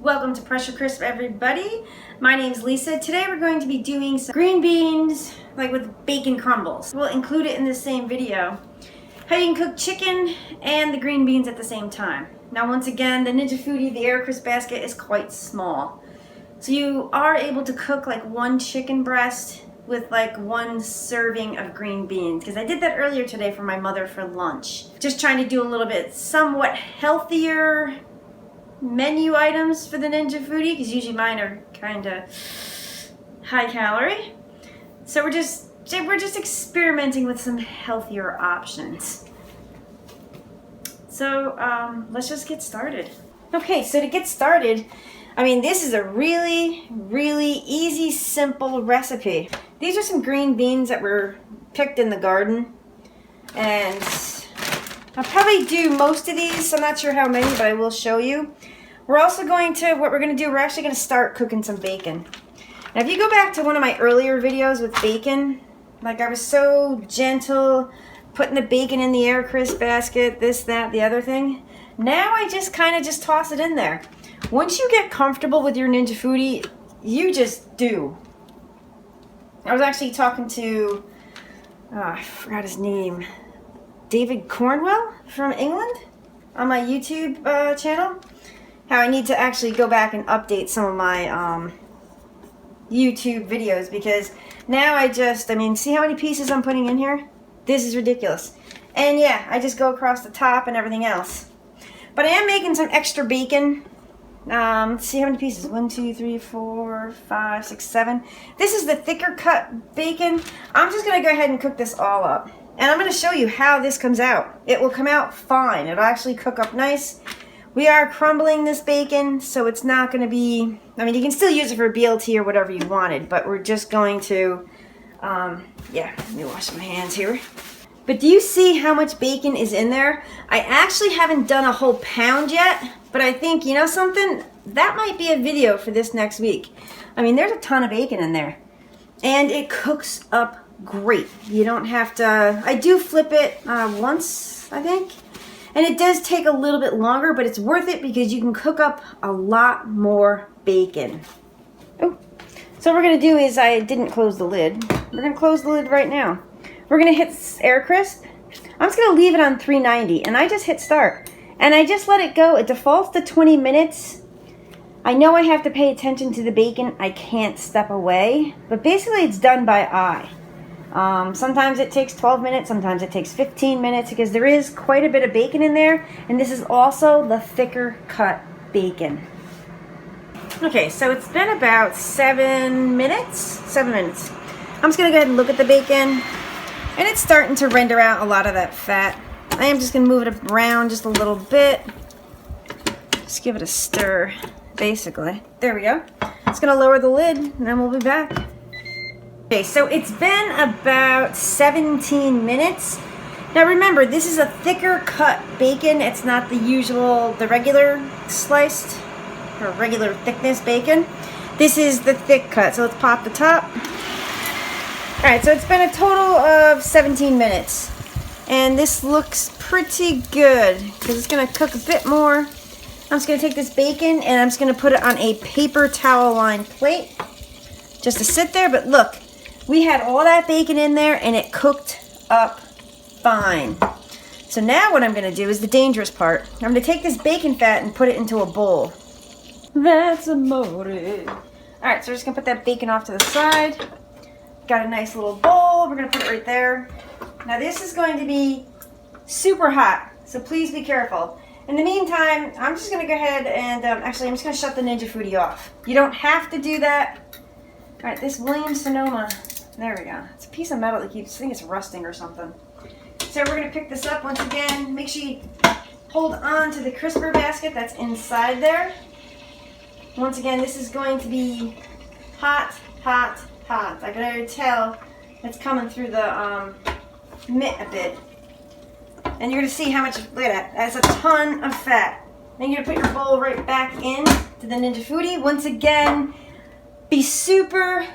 Welcome to Pressure Crisp, everybody. My name's Lisa. Today we're going to be doing some green beans, like with bacon crumbles. We'll include it in the same video. How you can cook chicken and the green beans at the same time. Now once again, the Ninja Foodi, the Air Crisp basket is quite small. So you are able to cook like one chicken breast with like one serving of green beans. Because I did that earlier today for my mother for lunch. Just trying to do a little bit somewhat healthier menu items for the Ninja Foodi, because usually mine are kind of high calorie. So we're just experimenting with some healthier options. So let's just get started. Okay, so to get started, I mean, this is a really easy, simple recipe. These are some green beans that were picked in the garden, and I'll probably do most of these. I'm not sure how many, but I will show you. We're also going to, what we're going to do, we're actually going to start cooking some bacon. Now, if you go back to one of my earlier videos with bacon, like I was so gentle, putting the bacon in the Air Crisp basket, this, that, the other thing. Now I just kind of just toss it in there. Once you get comfortable with your Ninja Foodi, you just do. I was actually talking to, I forgot his name, David Cornwell from England on my YouTube channel. How I need to actually go back and update some of my YouTube videos, because now I mean, see how many pieces I'm putting in here? This is ridiculous. And yeah, I just go across the top and everything else. But I am making some extra bacon. Let's see how many pieces. 1, 2, 3, 4, 5, 6, 7. This is the thicker cut bacon. I'm just going to go ahead and cook this all up. And I'm going to show you how this comes out. It will come out fine. It'll actually cook up nice. We are crumbling this bacon, so it's not going to be, I mean, you can still use it for BLT or whatever you wanted, but we're just going to, yeah, let me wash my hands here. But do you see how much bacon is in there? I actually haven't done a whole pound yet, but I think, you know something? That might be a video for this next week. I mean, there's a ton of bacon in there, and it cooks up great. You don't have to, I do flip it once, I think. And it does take a little bit longer, but it's worth it because you can cook up a lot more bacon. Oh, so what we're going to do is, I didn't close the lid. We're going to close the lid right now. We're going to hit Air Crisp. I'm just going to leave it on 390, and I just hit start. And I just let it go. It defaults to 20 minutes. I know I have to pay attention to the bacon. I can't step away. But basically, it's done by eye. Sometimes it takes 12 minutes, sometimes it takes 15 minutes, because there is quite a bit of bacon in there, and this is also the thicker cut bacon. Okay, so it's been about 7 minutes. 7 minutes. I'm just going to go ahead and look at the bacon, and it's starting to render out a lot of that fat. I am just going to move it around just a little bit. Just give it a stir, basically. There we go. Just going to lower the lid, and then we'll be back. Okay, so it's been about 17 minutes. Now remember, this is a thicker cut bacon. It's not the usual, the regular sliced or regular thickness bacon. This is the thick cut. So let's pop the top. All right, so it's been a total of 17 minutes. And this looks pretty good because it's going to cook a bit more. I'm just going to take this bacon and I'm just going to put it on a paper towel lined plate just to sit there. But look. We had all that bacon in there, and it cooked up fine. So now what I'm going to do is the dangerous part. I'm going to take this bacon fat and put it into a bowl. That's amore. Alright, so we're just going to put that bacon off to the side. Got a nice little bowl. We're going to put it right there. Now this is going to be super hot, so please be careful. In the meantime, I'm just going to go ahead and, actually I'm just going to shut the Ninja Foodi off. You don't have to do that. Alright, this Williams-Sonoma. There we go. It's a piece of metal that keeps, I think it's rusting or something. So we're going to pick this up once again. Make sure you hold on to the crisper basket that's inside there. Once again, this is going to be hot, hot, hot. I can already tell it's coming through the mitt a bit. And you're going to see how much, look at that. That's a ton of fat. Then you're going to put your bowl right back in to the Ninja Foodi. Once again, be super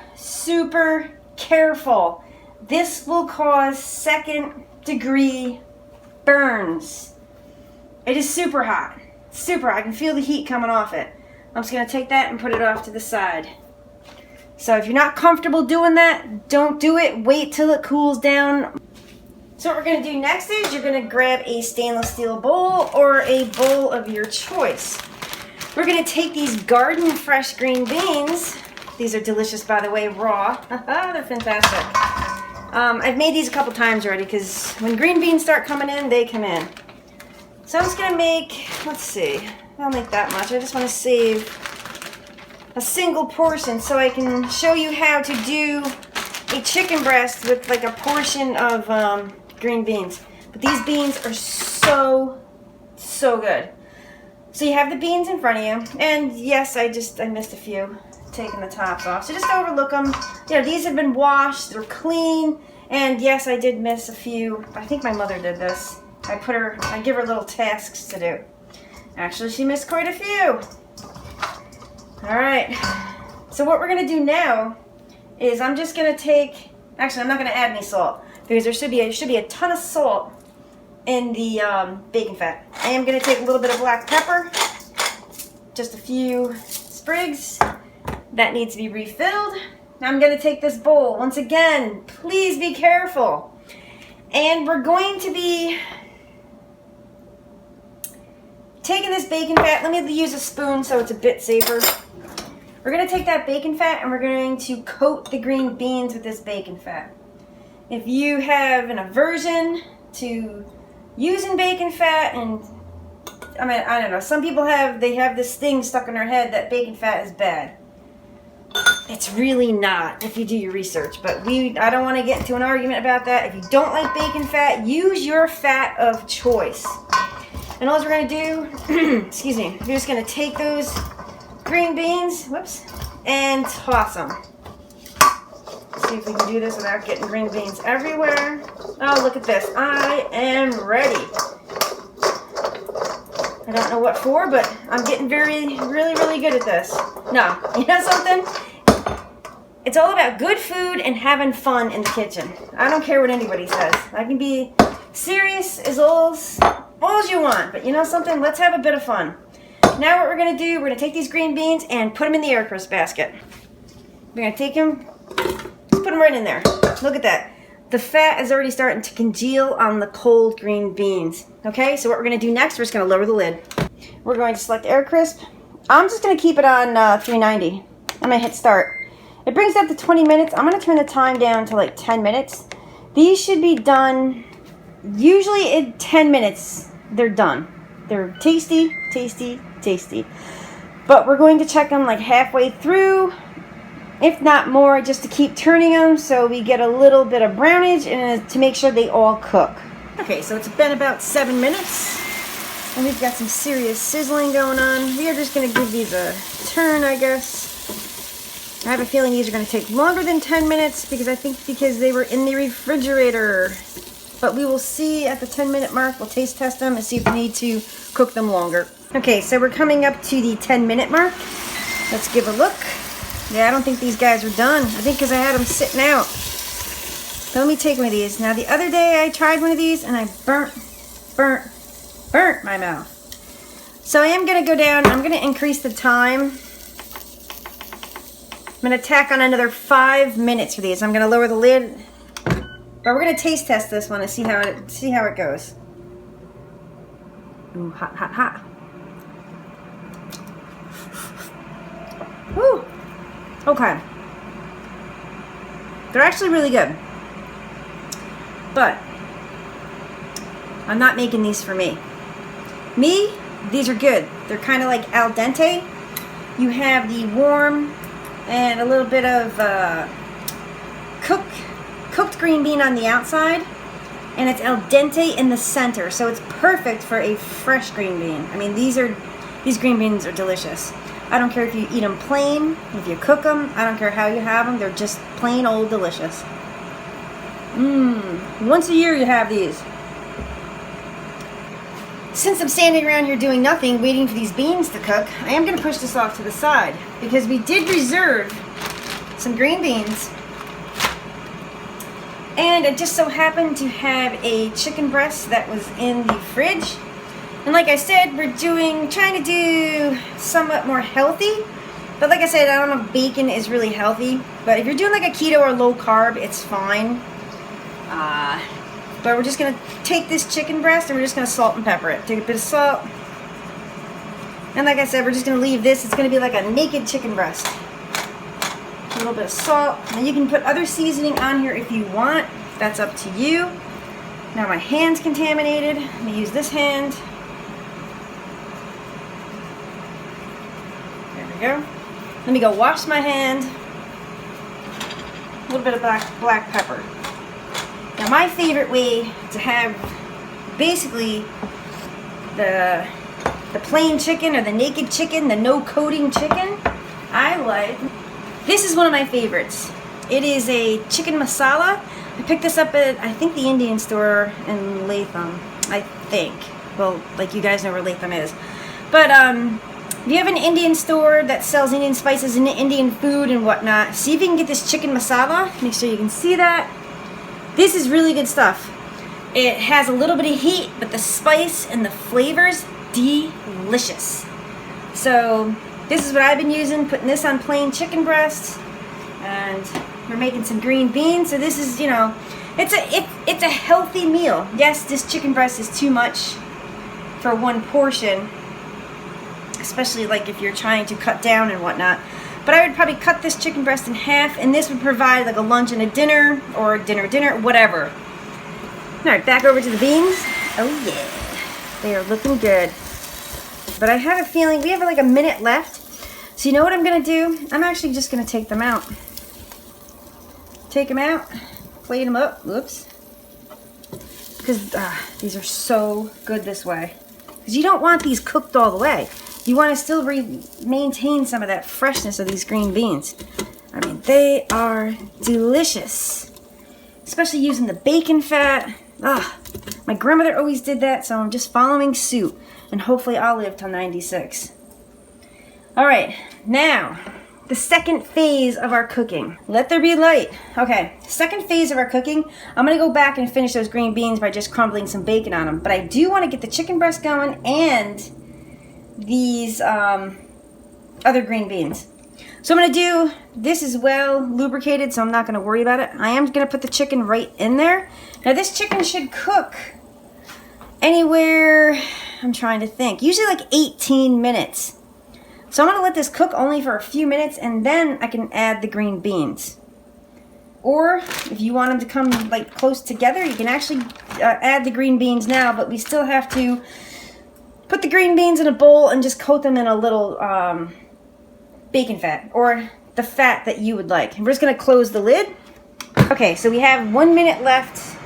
careful. This will cause second-degree burns. It is super hot. Super hot. I can feel the heat coming off it. I'm just going to take that and put it off to the side. So if you're not comfortable doing that, don't do it. Wait till it cools down. So what we're going to do next is you're going to grab a stainless steel bowl or a bowl of your choice. We're going to take these garden fresh green beans. These are delicious, by the way, raw. They're fantastic. I've made these a couple times already because when green beans start coming in, they come in. So I'm just going to make, let's see, I'll make that much. I just want to save a single portion so I can show you how to do a chicken breast with like a portion of green beans. But these beans are so good. So you have the beans in front of you, and yes, I missed a few, taking the tops off. So just overlook them. You know, these have been washed, they're clean, and yes, I did miss a few. I think my mother did this. I give her little tasks to do. Actually, she missed quite a few. All right, so what we're gonna do now is I'm just gonna take, actually I'm not gonna add any salt because there should be a ton of salt in the bacon fat. I am gonna take a little bit of black pepper, just a few sprigs. That needs to be refilled. Now I'm gonna take this bowl. Once again, please be careful. And we're going to be taking this bacon fat. Let me use a spoon so it's a bit safer. We're going to take that bacon fat and we're going to coat the green beans with this bacon fat. If you have an aversion to using bacon fat, and I mean, I don't know, some people have this thing stuck in their head that bacon fat is bad. It's really not if you do your research, but I don't want to get into an argument about that. If you don't like bacon fat, use your fat of choice. And all we're going to do, excuse me, we're just going to take those green beans, whoops, and toss them. Let's see if we can do this without getting green beans everywhere. Oh, look at this. I am ready. I don't know what for, but I'm getting really good at this. No, you know something? It's all about good food and having fun in the kitchen. I don't care what anybody says. I can be serious as all as you want, but you know something? Let's have a bit of fun. Now what we're going to do, we're going to take these green beans and put them in the air crisp basket. We're going to take them, put them right in there. Look at that. The fat is already starting to congeal on the cold green beans. Okay, so what we're going to do next, we're just going to lower the lid. We're going to select air crisp. I'm just going to keep it on 390. I'm going to hit start. It brings it up to 20 minutes. I'm going to turn the time down to like 10 minutes. These should be done, usually in 10 minutes, they're done. They're tasty. But we're going to check them like halfway through, if not more, just to keep turning them so we get a little bit of brownage and to make sure they all cook. Okay, so it's been about 7 minutes and we've got some serious sizzling going on. We are just going to give these a turn, I guess. I have a feeling these are going to take longer than 10 minutes because they were in the refrigerator. But we will see at the 10-minute mark. We'll taste test them and see if we need to cook them longer. Okay, so we're coming up to the 10-minute mark. Let's give a look. Yeah, I don't think these guys are done. I think because I had them sitting out. So let me take one of these. Now, the other day I tried one of these and I burnt my mouth. So I am going to go down. I'm going to increase the time. I'm going to tack on another 5 minutes for these. I'm going to lower the lid. But we're going to taste test this one and see how it goes. Ooh, hot. Woo. Okay. They're actually really good. But I'm not making these for me. These are good. They're kind of like al dente. You have the warm and a little bit of cooked green bean on the outside, and it's al dente in the center, so it's perfect for a fresh green bean. I mean, these green beans are delicious. I don't care if you eat them plain, if you cook them, I don't care how you have them, they're just plain old delicious. Once a year you have these. Since I'm standing around here doing nothing, waiting for these beans to cook, I am going to push this off to the side because we did reserve some green beans. And I just so happened to have a chicken breast that was in the fridge. And like I said, we're trying to do somewhat more healthy. But like I said, I don't know if bacon is really healthy. But if you're doing like a keto or low carb, it's fine. But we're just going to take this chicken breast and we're just going to salt and pepper it. Take a bit of salt. And like I said, we're just going to leave this. It's going to be like a naked chicken breast. A little bit of salt. And you can put other seasoning on here if you want. That's up to you. Now my hand's contaminated. Let me use this hand. There we go. Let me go wash my hand. A little bit of black pepper. Now my favorite way to have basically the plain chicken or the naked chicken, the no coating chicken, this is one of my favorites. It is a chicken masala. I picked this up at, I think, the Indian store in Latham, I think. Well, like you guys know where Latham is. But if you have an Indian store that sells Indian spices and Indian food and whatnot, see if you can get this chicken masala. Make sure you can see that. This is really good stuff. It has a little bit of heat, but the spice and the flavors, delicious. So this is what I've been using, putting this on plain chicken breasts, and we're making some green beans. So this is, you know, it's a healthy meal. Yes, this chicken breast is too much for one portion, especially like if you're trying to cut down and whatnot. But I would probably cut this chicken breast in half, and this would provide like a lunch and a dinner, or dinner, whatever. All right, back over to the beans. Oh yeah, they are looking good. But I have a feeling we have like a minute left. So you know what I'm gonna do? I'm actually just gonna take them out. Take them out, plate them up. Whoops. Because these are so good this way. Because you don't want these cooked all the way. You want to still maintain some of that freshness of these green beans. I mean, they are delicious. Especially using the bacon fat. My grandmother always did that, so I'm just following suit. And hopefully I'll live till 96. Alright, now, the second phase of our cooking. Let there be light. Okay, second phase of our cooking. I'm going to go back and finish those green beans by just crumbling some bacon on them. But I do want to get the chicken breast going and these other green beans. So I'm going to do, this is well lubricated, so I'm not going to worry about it. I am going to put the chicken right in there. Now this chicken should cook anywhere, I'm trying to think, usually like 18 minutes. So I'm going to let this cook only for a few minutes, and then I can add the green beans. Or if you want them to come like close together, you can actually add the green beans now, but we still have to put the green beans in a bowl and just coat them in a little bacon fat, or the fat that you would like. And we're just going to close the lid. Okay, so we have 1 minute left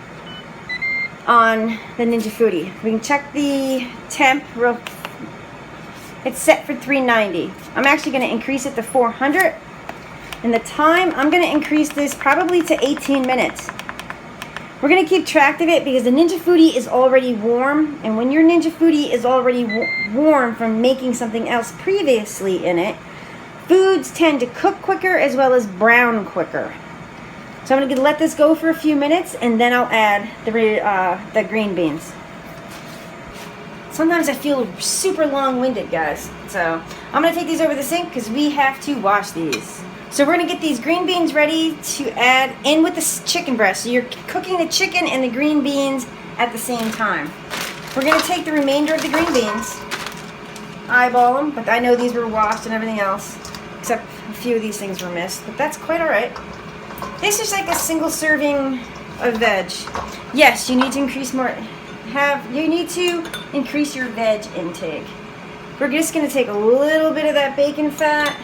on the Ninja Foodi. We can check the temp real. It's set for 390. I'm actually going to increase it to 400. And the time, I'm going to increase this probably to 18 minutes. We're going to keep track of it because the Ninja Foodi is already warm. And when your Ninja Foodi is already warm from making something else previously in it, foods tend to cook quicker as well as brown quicker. So I'm going to let this go for a few minutes, and then I'll add the green beans. Sometimes I feel super long-winded, guys. So I'm going to take these over the sink because we have to wash these. So we're going to get these green beans ready to add in with the chicken breast. So you're cooking the chicken and the green beans at the same time. We're going to take the remainder of the green beans, eyeball them, but I know these were washed and everything else, except a few of these things were missed, but that's quite all right. This is like a single serving of veg. Yes, you need to increase your veg intake. We're just going to take a little bit of that bacon fat.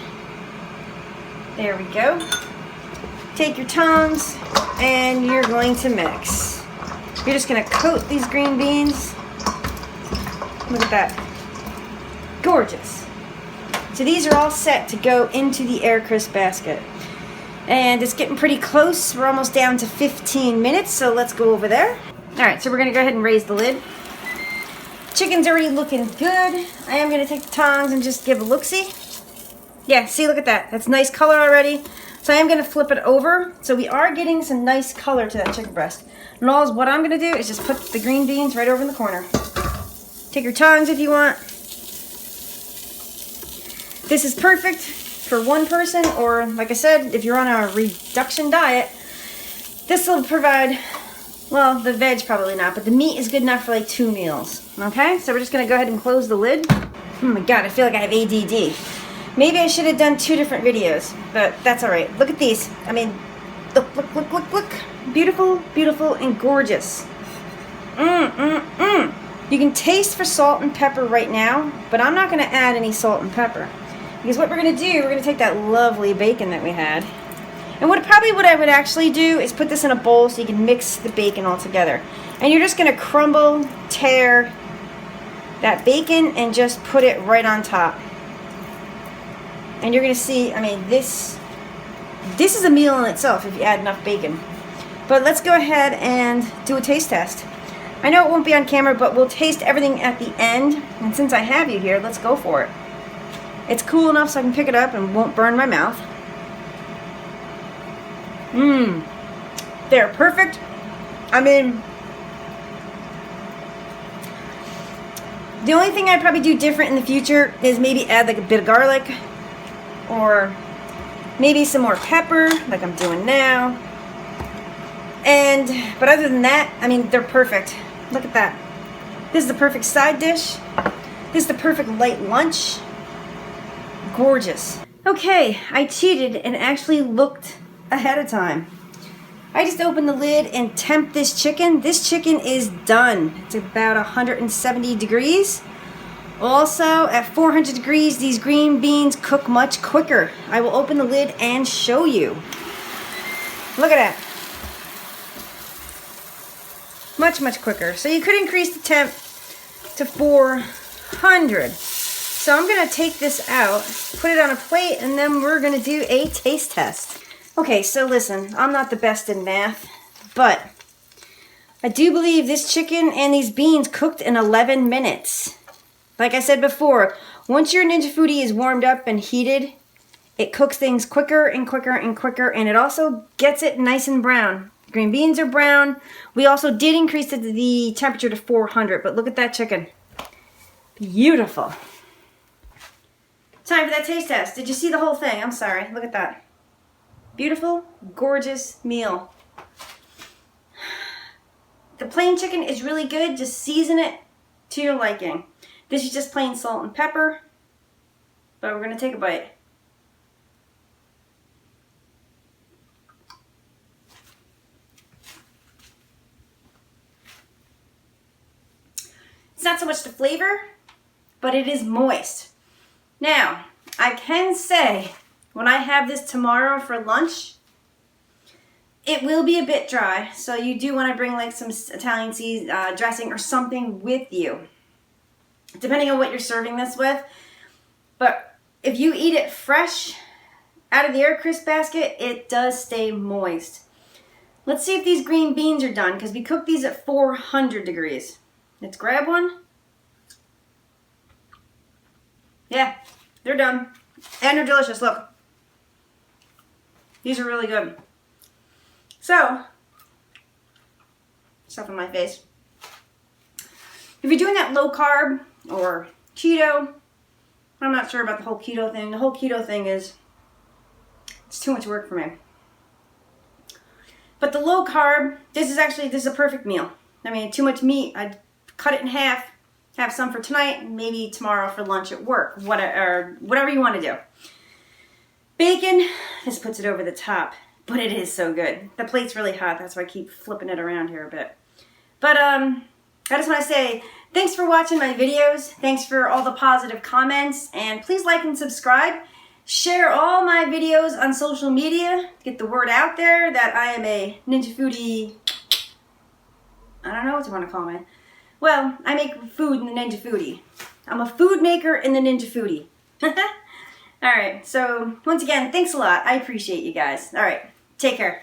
There we go. Take your tongs and you're going to mix. You're just going to coat these green beans. Look at that. Gorgeous. So these are all set to go into the air crisp basket. And it's getting pretty close. We're almost down to 15 minutes, so let's go over there. Alright, so we're going to go ahead and raise the lid. Chicken's already looking good. I am going to take the tongs and just give a look-see. Yeah, see, look at that. That's nice color already. So I am going to flip it over. So we are getting some nice color to that chicken breast. And what I'm going to do is just put the green beans right over in the corner. Take your tongs if you want. This is perfect for one person, or like I said, if you're on a reduction diet, this will provide, well, the veg probably not, but the meat is good enough for like 2 meals. Okay, so we're just gonna go ahead and close the lid. Oh my God, I feel like I have ADD. Maybe I should have done 2 different videos, but that's all right. Look at these. I mean, look, look, look, look, look. Beautiful, beautiful, and gorgeous. You can taste for salt and pepper right now, but I'm not gonna add any salt and pepper. Because what we're going to do, we're going to take that lovely bacon that we had. And what I would actually do is put this in a bowl so you can mix the bacon all together. And you're just going to crumble, tear that bacon and just put it right on top. And you're going to see, I mean, this is a meal in itself if you add enough bacon. But let's go ahead and do a taste test. I know it won't be on camera, but we'll taste everything at the end. And since I have you here, let's go for it. It's cool enough so I can pick it up and won't burn my mouth. They're perfect. I mean, the only thing I'd probably do different in the future is maybe add like a bit of garlic, or maybe some more pepper like I'm doing now. But other than that, I mean, they're perfect. Look at that. This is the perfect side dish. This is the perfect light lunch. Gorgeous. Okay, I cheated and actually looked ahead of time. I just opened the lid and temped this chicken. This chicken is done. It's about 170 degrees. Also, at 400 degrees, these green beans cook much quicker. I will open the lid and show you. Look at that. Much, much quicker. So you could increase the temp to 400. So I'm going to take this out, put it on a plate, and then we're going to do a taste test. Okay, so listen, I'm not the best in math, but I do believe this chicken and these beans cooked in 11 minutes. Like I said before, once your Ninja Foodi is warmed up and heated, it cooks things quicker and quicker and quicker, and it also gets it nice and brown. Green beans are brown. We also did increase the temperature to 400, but look at that chicken. Beautiful. Time for that taste test. Did you see the whole thing? I'm sorry. Look at that. Beautiful, gorgeous meal. The plain chicken is really good. Just season it to your liking. This is just plain salt and pepper. But we're going to take a bite. It's not so much the flavor, but it is moist. Now, I can say, when I have this tomorrow for lunch, it will be a bit dry. So you do want to bring like some Italian dressing or something with you, depending on what you're serving this with. But if you eat it fresh out of the air crisp basket, it does stay moist. Let's see if these green beans are done, because we cooked these at 400 degrees. Let's grab one. Yeah, they're done. And they're delicious, look. These are really good. So, stuff on my face. If you're doing that low carb or keto, I'm not sure about the whole keto thing. The whole keto thing it's too much work for me. But the low carb, this is a perfect meal. I mean, too much meat, I'd cut it in half, have some for tonight, maybe tomorrow for lunch at work, whatever you want to do. Bacon, this puts it over the top, but it is so good. The plate's really hot, that's why I keep flipping it around here a bit. But I just want to say thanks for watching my videos. Thanks for all the positive comments, and please like and subscribe. Share all my videos on social media. Get the word out there that I am a Ninja Foodi. I don't know what you want to call me. Well, I make food in the Ninja Foodi. I'm a food maker in the Ninja Foodi. Alright, so once again, thanks a lot. I appreciate you guys. Alright, take care.